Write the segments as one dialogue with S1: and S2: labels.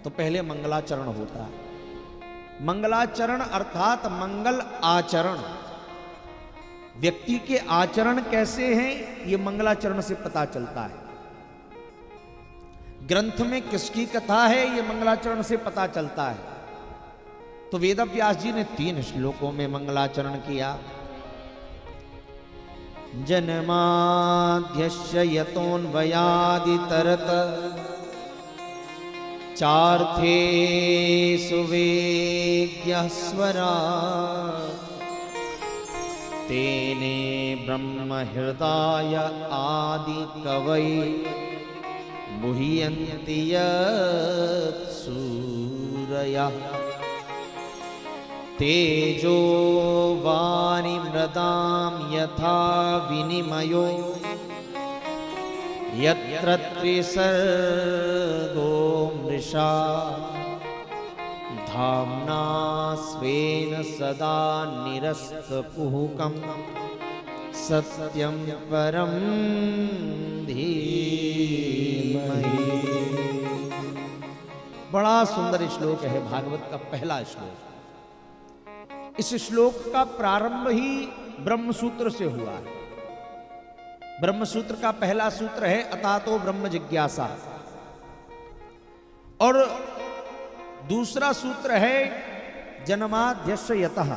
S1: तो पहले मंगलाचरण होता है। मंगलाचरण अर्थात मंगल आचरण। व्यक्ति के आचरण कैसे हैं ये मंगलाचरण से पता चलता है। ग्रंथ में किसकी कथा है ये मंगलाचरण से पता चलता है। तो वेदव्यास जी ने 3 श्लोकों में मंगलाचरण किया। जन्माद्यस्य यतोऽन्वयादितरत चार्थे सुवेद्यः स्वराट् तेने ब्रह्म हृदय आदि कवये मुह्यन्ति यत् सूरयः तेजो वानि मृदां यथा विनिमयो यत्र त्रिसर्गो मृषा धाम्ना स्वेन सदा निरस्तकुहकं सत्यं परं धीमहि। बड़ा सुंदर श्लोक है, भागवत का पहला श्लोक। इस श्लोक का प्रारंभ ही ब्रह्म सूत्र से हुआ है। ब्रह्म सूत्र का पहला सूत्र है अतातो ब्रह्म जिज्ञासा, और दूसरा सूत्र है जन्माद्यस्य यतः,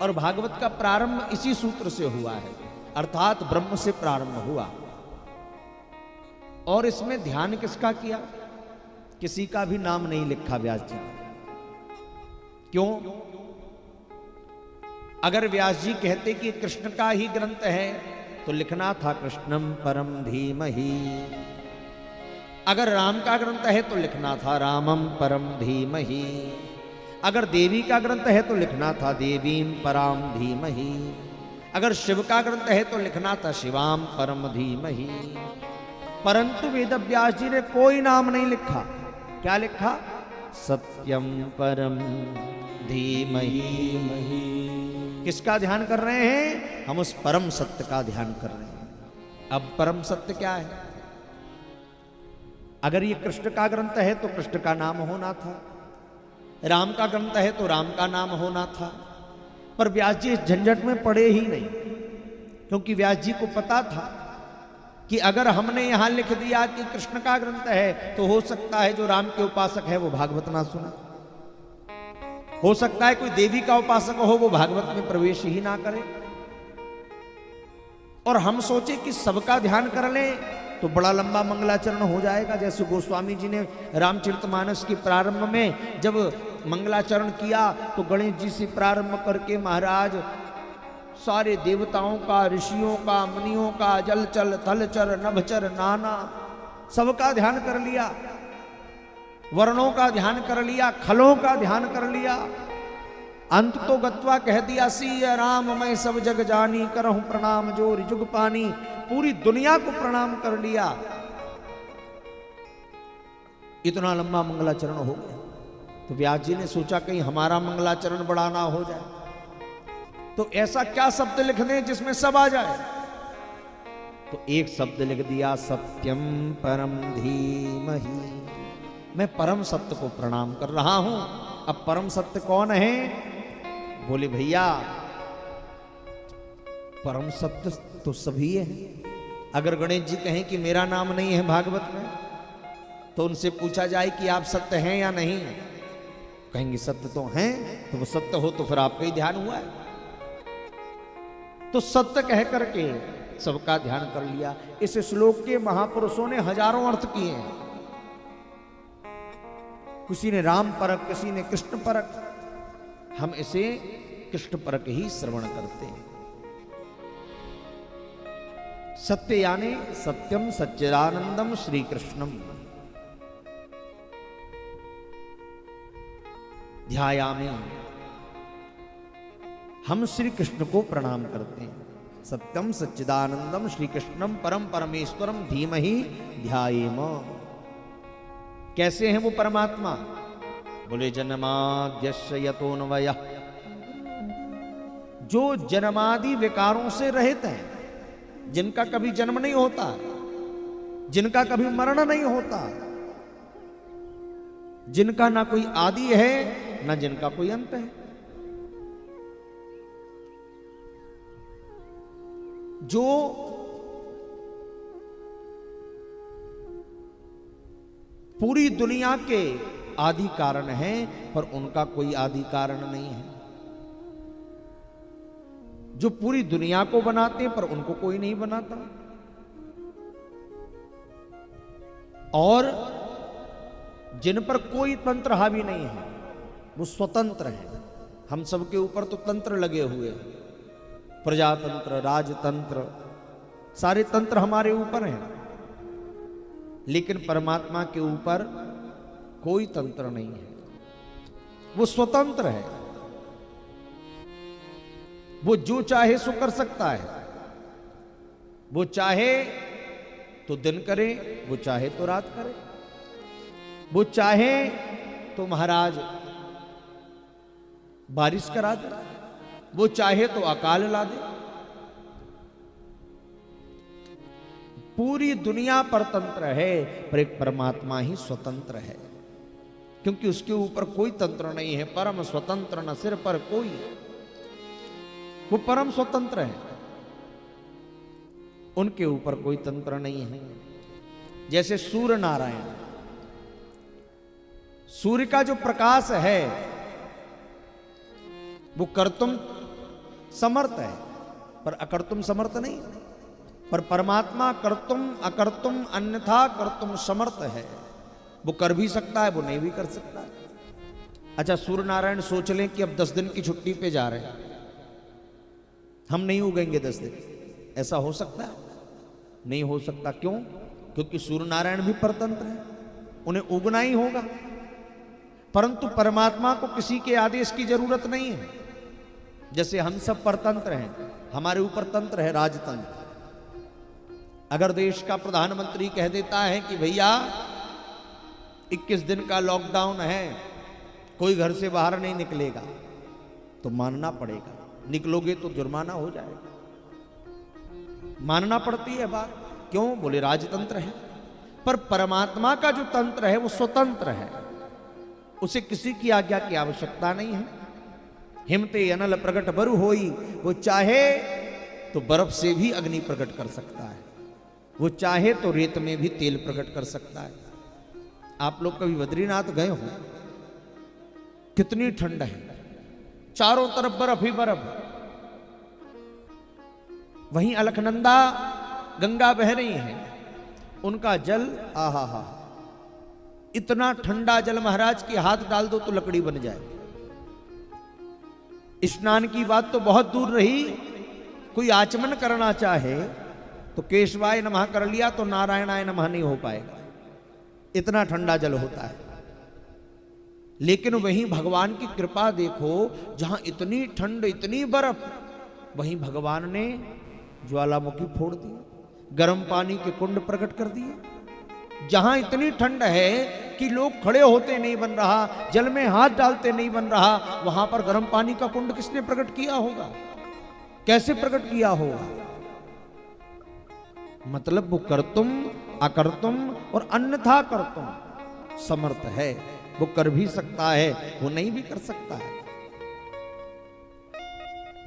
S1: और भागवत का प्रारंभ इसी सूत्र से हुआ है, अर्थात ब्रह्म से प्रारंभ हुआ। और इसमें ध्यान किसका किया? किसी का भी नाम नहीं लिखा व्यास जी। क्यों? अगर व्यास जी कहते कि कृष्ण का ही ग्रंथ है तो लिखना था कृष्णम परम धीमहि। अगर राम का ग्रंथ है तो लिखना था रामम परम धीमहि। अगर देवी का ग्रंथ है तो लिखना था देवीम पराम धीमहि। अगर शिव का ग्रंथ है तो लिखना था शिवाम परम धीमहि। परंतु वेदव्यास जी ने कोई नाम नहीं लिखा। क्या लिखा? सत्यम परम धीमहि। किसका ध्यान कर रहे हैं? हम उस परम सत्य का ध्यान कर रहे हैं। अब परम सत्य क्या है? अगर ये कृष्ण का ग्रंथ है तो कृष्ण का नाम होना था, राम का ग्रंथ है तो राम का नाम होना था। पर व्यास जी इस झंझट में पड़े ही नहीं, क्योंकि व्यास जी को पता था कि अगर हमने यहां लिख दिया कि कृष्ण का ग्रंथ है तो हो सकता है जो राम के उपासक है वो भागवत ना सुना, हो सकता है कोई देवी का उपासक हो वो भागवत में प्रवेश ही ना करे। और हम सोचे कि सबका ध्यान कर लें तो बड़ा लंबा मंगलाचरण हो जाएगा। जैसे गोस्वामी जी ने रामचरितमानस के प्रारंभ में जब मंगलाचरण किया तो गणेश जी से प्रारंभ करके महाराज सारे देवताओं का, ऋषियों का, मुनियों का, जलचर थलचर नभचर नाना सबका ध्यान कर लिया, वर्णों का ध्यान कर लिया, खलों का ध्यान कर लिया। अंत तो गत्वा कह दिया सिय राम मैं सब जग जानी करहूं प्रणाम जोर जुग पानी। पूरी दुनिया को प्रणाम कर लिया। इतना लंबा मंगलाचरण हो गया। तो व्यास जी ने सोचा कहीं हमारा मंगलाचरण बड़ा ना हो जाए, तो ऐसा क्या शब्द लिख दें जिसमें सब आ जाए। तो एक शब्द लिख दिया सत्यम परम धीमहि। मैं परम सत्य को प्रणाम कर रहा हूं। अब परम सत्य कौन है? बोले भैया परम सत्य तो सभी है। अगर गणेश जी कहें कि मेरा नाम नहीं है भागवत में तो उनसे पूछा जाए कि आप सत्य हैं या नहीं, कहेंगे सत्य तो हैं। तो वो सत्य हो तो फिर आपका ही ध्यान हुआ है। तो सत्य कह करके सबका ध्यान कर लिया। इस श्लोक के महापुरुषों ने हजारों अर्थ किए हैं। किसी ने राम परक, किसी ने कृष्ण परक। हम इसे कृष्ण परक ही श्रवण करते हैं। सत्य यानी सत्यम सच्चिदानंदम श्री कृष्णम ध्यायामि। हम श्री कृष्ण को प्रणाम करते हैं। सत्यम सच्चिदानंदम श्री कृष्णम परम परमेश्वरम धीमहि ध्यायेम। कैसे हैं वो परमात्मा? बोले जन्माद्यस्य यतोऽन्वयः, जो जन्मादि विकारों से रहित हैं, जिनका कभी जन्म नहीं होता, जिनका कभी मरण नहीं होता, जिनका ना कोई आदि है ना जिनका कोई अंत है, जो पूरी दुनिया के आदि कारण हैं पर उनका कोई आदि कारण नहीं है, जो पूरी दुनिया को बनाते हैं पर उनको कोई नहीं बनाता, और जिन पर कोई तंत्र हावी नहीं है वो स्वतंत्र है। हम सबके ऊपर तो तंत्र लगे हुए हैं, प्रजातंत्र, राजतंत्र, सारे तंत्र हमारे ऊपर हैं, लेकिन परमात्मा के ऊपर कोई तंत्र नहीं है, वो स्वतंत्र है। वो जो चाहे सो कर सकता है, वो चाहे तो दिन करे, वो चाहे तो रात करे, वो चाहे तो महाराज बारिश करा दे, वो चाहे तो अकाल ला दे। पूरी दुनिया पर तंत्र है पर एक परमात्मा ही स्वतंत्र है, क्योंकि उसके ऊपर कोई तंत्र नहीं है। परम स्वतंत्र न सिर पर कोई, वो परम स्वतंत्र है, उनके ऊपर कोई तंत्र नहीं है। जैसे सूर्य नारायण, सूर्य का जो प्रकाश है वो कर्तुम समर्थ है पर अकर्तुम समर्थ नहीं, पर परमात्मा कर्तुम अकर्तुम अन्यथा कर्तुम समर्थ है। वो कर भी सकता है, वो नहीं भी कर सकता है। अच्छा, सूर्य नारायण सोच लें कि अब 10 दिन की छुट्टी पे जा रहे हैं, हम नहीं उगेंगे 10 दिन, ऐसा हो सकता है? नहीं हो सकता। क्यों? क्योंकि सूर्य नारायण भी परतंत्र है, उन्हें उगना ही होगा। परंतु परमात्मा को किसी के आदेश की जरूरत नहीं है। जैसे हम सब परतंत्र हैं, हमारे ऊपर तंत्र है राजतंत्र। अगर देश का प्रधानमंत्री कह देता है कि भैया 21 दिन का लॉकडाउन है, कोई घर से बाहर नहीं निकलेगा, तो मानना पड़ेगा। निकलोगे तो जुर्माना हो जाएगा, मानना पड़ती है बात। क्यों? बोले राजतंत्र है। पर परमात्मा का जो तंत्र है वो स्वतंत्र है, उसे किसी की आज्ञा की आवश्यकता नहीं है। हिमते अनल प्रकट बरु होई, वो चाहे तो बर्फ से भी अग्नि प्रकट कर सकता है, वो चाहे तो रेत में भी तेल प्रकट कर सकता है। आप लोग कभी बद्रीनाथ गए हो? कितनी ठंड है, चारों तरफ बर्फ ही बर्फ। वहीं अलकनंदा गंगा बह रही है, उनका जल आहा हा, इतना ठंडा जल महाराज की हाथ डाल दो तो लकड़ी बन जाए। स्नान की बात तो बहुत दूर रही, कोई आचमन करना चाहे तो केशवाय नमः कर लिया तो नारायणाय नमः नहीं हो पाएगा, इतना ठंडा जल होता है। लेकिन वहीं भगवान की कृपा देखो, जहां इतनी ठंड इतनी बर्फ, वहीं भगवान ने ज्वालामुखी फोड़ दी, गर्म पानी के कुंड प्रकट कर दिए। जहां इतनी ठंड है कि लोग खड़े होते नहीं बन रहा, जल में हाथ डालते नहीं बन रहा, वहां पर गर्म पानी का कुंड किसने प्रकट किया होगा? कैसे प्रकट किया होगा? मतलब वो कर्तुम अकर्तुम और अन्यथा कर्तुम समर्थ है। वो कर भी सकता है, वो नहीं भी कर सकता है।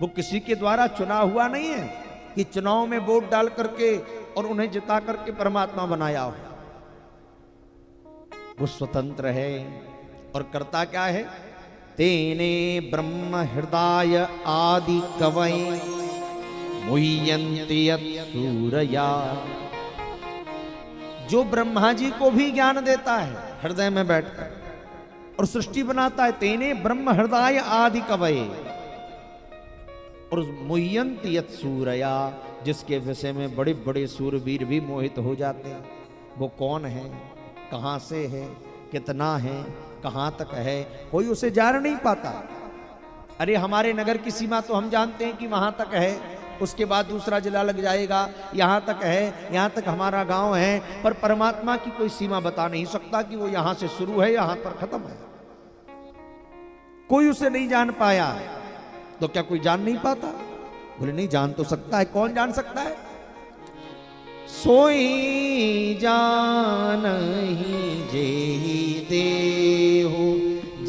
S1: वो किसी के द्वारा चुना हुआ नहीं है कि चुनाव में वोट डाल करके और उन्हें जिता करके परमात्मा बनाया हो। वो स्वतंत्र है। और करता क्या है? तेने ब्रह्म हृदय आदि कवै मुह्यन्ति सूरया। जो ब्रह्मा जी को भी ज्ञान देता है हृदय में बैठकर और सृष्टि बनाता है, तेने ब्रह्म हृदय आदि कवै, और मुह्यन्ति सूरया, जिसके विषय में बड़े बड़े सूरवीर भी मोहित हो जाते हैं। वो कौन है, कहां से है, कितना है, कहां तक है, कोई उसे जान नहीं पाता। अरे हमारे नगर की सीमा तो हम जानते हैं कि वहां तक है, उसके बाद दूसरा जिला लग जाएगा, यहां तक है, यहां तक हमारा गांव है। पर परमात्मा की कोई सीमा बता नहीं सकता कि वो यहां से शुरू है, यहां पर खत्म है। कोई उसे नहीं जान पाया। तो क्या कोई जान नहीं पाता? बोले नहीं, जान तो सकता है। कौन जान सकता है? सोई जानहि जेहि देव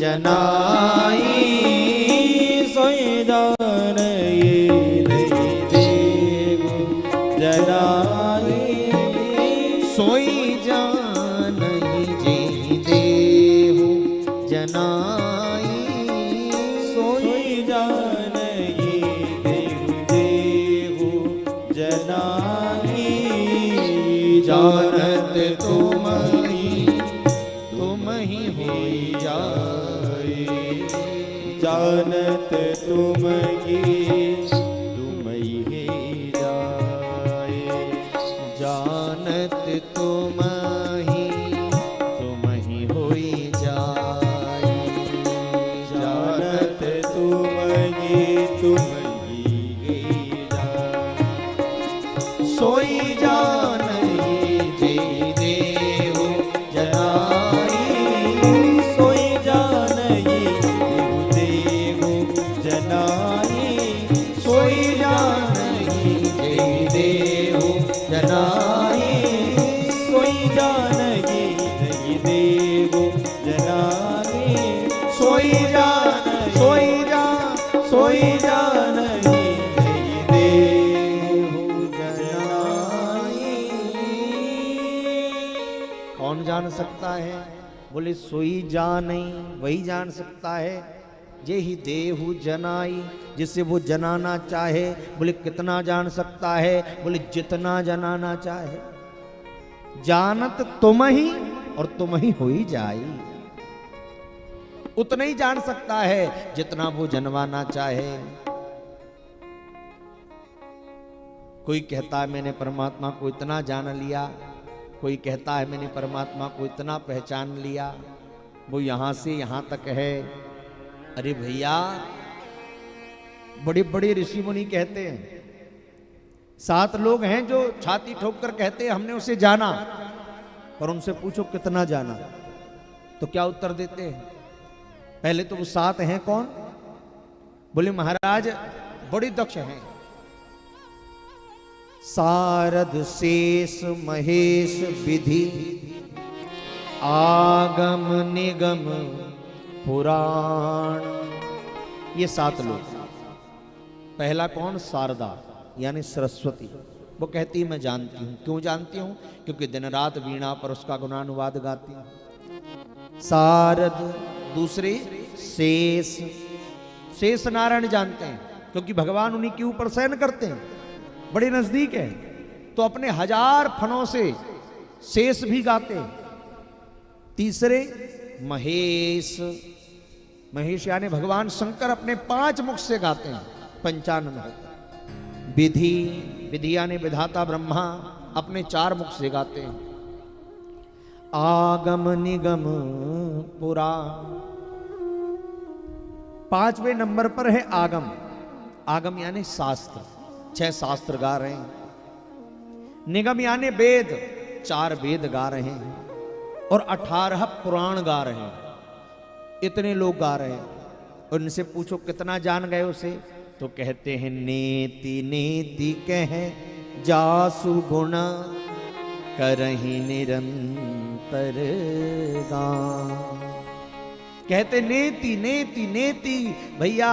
S1: जनाई
S2: सोई जान देहु जनाई
S1: सोई जान जेहि देहु जनाई
S2: सोई जान देहु जनाई
S1: जानत तुम ही होई जाए
S2: जानत तुम ही जाए
S1: जानत तुम ही होई जाए
S2: जानत तुम ही जाए
S1: सोई जान जे देहु जनाई
S2: सोई जान देहु जनाई
S1: सोई जान जे देहु जनाई
S2: सोई जान देहु जनाई
S1: सोई जान
S2: देहु जनाई।
S1: कौन जान सकता है? बोले सोई जान वही जान सकता है जे ही देहु जनाई, जिसे वो जनाना चाहे। बोले कितना जान सकता है? बोले जितना जनाना चाहे। जानत तुम ही और तुम ही होई जाई, उतना ही जान सकता है जितना वो जनवाना चाहे। कोई कहता है मैंने परमात्मा को इतना जान लिया, कोई कहता है मैंने परमात्मा को इतना पहचान लिया, वो यहां से यहां तक है। अरे भैया, बड़े बड़े ऋषि मुनि कहते हैं, 7 लोग हैं जो छाती ठोक कर कहते हैं हमने उसे जाना, पर उनसे पूछो कितना जाना, तो क्या उत्तर देते हैं? पहले तो वो 7 हैं कौन? बोले महाराज बड़ी दक्ष हैं, सारद शेष महेश विधि आगम निगम पुराण, ये 7 लोग। पहला कौन? शारदा यानी सरस्वती। वो कहती है मैं जानती हूं। क्यों जानती हूं? क्योंकि दिन रात वीणा पर उसका गुणानुवाद गाती हूं। शारद। दूसरे शेष, शेष नारायण जानते हैं क्योंकि भगवान उन्हीं के ऊपर शयन करते हैं, बड़े नजदीक है, तो अपने 1000 फनों से शेष भी गाते हैं। तीसरे महेश, महेश यानी भगवान शंकर अपने 5 मुख से गाते हैं, 95 होता है। विधि, विधि यानी विधाता ब्रह्मा अपने 4 मुख से गाते हैं। आगम निगम पुराण, 5वें नंबर पर है आगम। आगम यानी शास्त्र, 6 शास्त्र गा रहे हैं। निगम यानी वेद, 4 वेद गा रहे हैं। और 18 पुराण गा रहे हैं। इतने लोग गा रहे हैं। और इनसे पूछो कितना जान गए उसे, तो कहते हैं नेति नेति कह जासु गुण करहि निरंतर गान। कहते नेति नेति नेति, भैया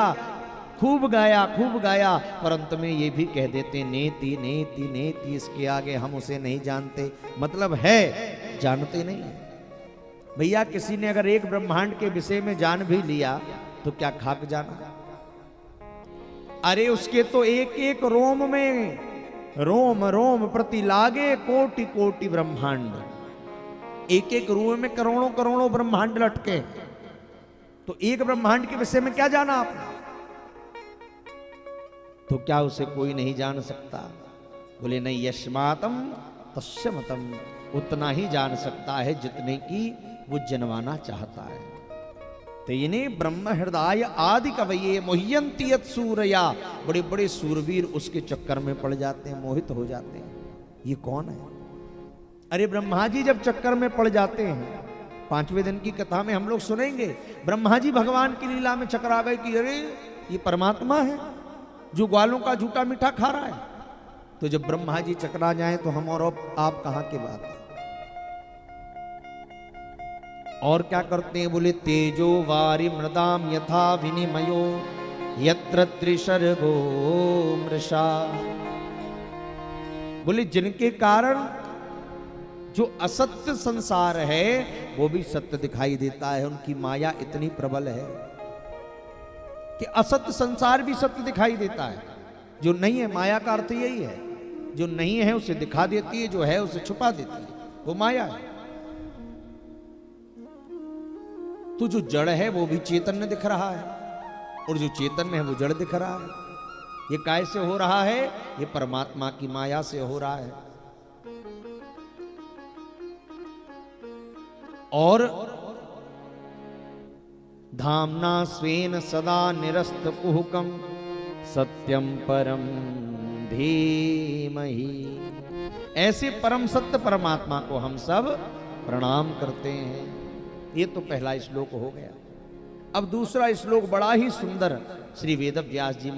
S1: खूब गाया खूब गाया, पर अंत में ये भी कह देते नेति नेति नेति, इसके आगे हम उसे नहीं जानते। मतलब है जानते नहीं। भैया किसी ने अगर एक ब्रह्मांड के विषय में जान भी लिया तो क्या खाक जाना? अरे उसके तो एक एक रोम में रोम रोम प्रति लागे कोटि कोटि ब्रह्मांड। एक एक रोम में करोड़ों करोड़ों ब्रह्मांड लटके, तो एक ब्रह्मांड के विषय में क्या जाना आपने? तो क्या उसे कोई नहीं जान सकता? बोले नहीं, यस्मातम तस्य मतम, उतना ही जान सकता है जितने की वो जनवाना चाहता है। तेने ब्रह्म हृदय आदि कवये मोह्यंती यत् सूरया, बड़े बड़े सूरवीर उसके चक्कर में पड़ जाते हैं, मोहित हो जाते हैं। ये कौन है? अरे ब्रह्मा जी जब चक्कर में पड़ जाते हैं, 5वें दिन की कथा में हम लोग सुनेंगे, ब्रह्मा जी भगवान की लीला में चकरा गए कि अरे ये परमात्मा है जो ग्वालों का झूठा मीठा खा रहा है। तो जब ब्रह्मा जी चकरा जाए तो हम और आप कहां के बात है? और क्या करते हैं? बोले तेजो वारि मृदाम यथा विनिमयो यत्र त्रिशर्गो मृषा। बोले जिनके कारण जो असत्य संसार है वो भी सत्य दिखाई देता है। उनकी माया इतनी प्रबल है कि असत्य संसार भी सत्य दिखाई देता है। जो नहीं है, माया का अर्थ यही है, जो नहीं है उसे दिखा देती है, जो है उसे छुपा देती है, वो माया है। तो जो जड़ है वो भी चैतन्य दिख रहा है, और जो चैतन्य है वो जड़ दिख रहा है। ये काय से हो रहा है? ये परमात्मा की माया से हो रहा है। और धामना स्वेन सदा निरस्त कुहुकम सत्यम परम धीमहि। ऐसे परम सत्य परमात्मा को हम सब प्रणाम करते हैं। ये तो पहला श्लोक हो गया। अब दूसरा श्लोक बड़ा ही सुंदर श्री वेद व्यास जी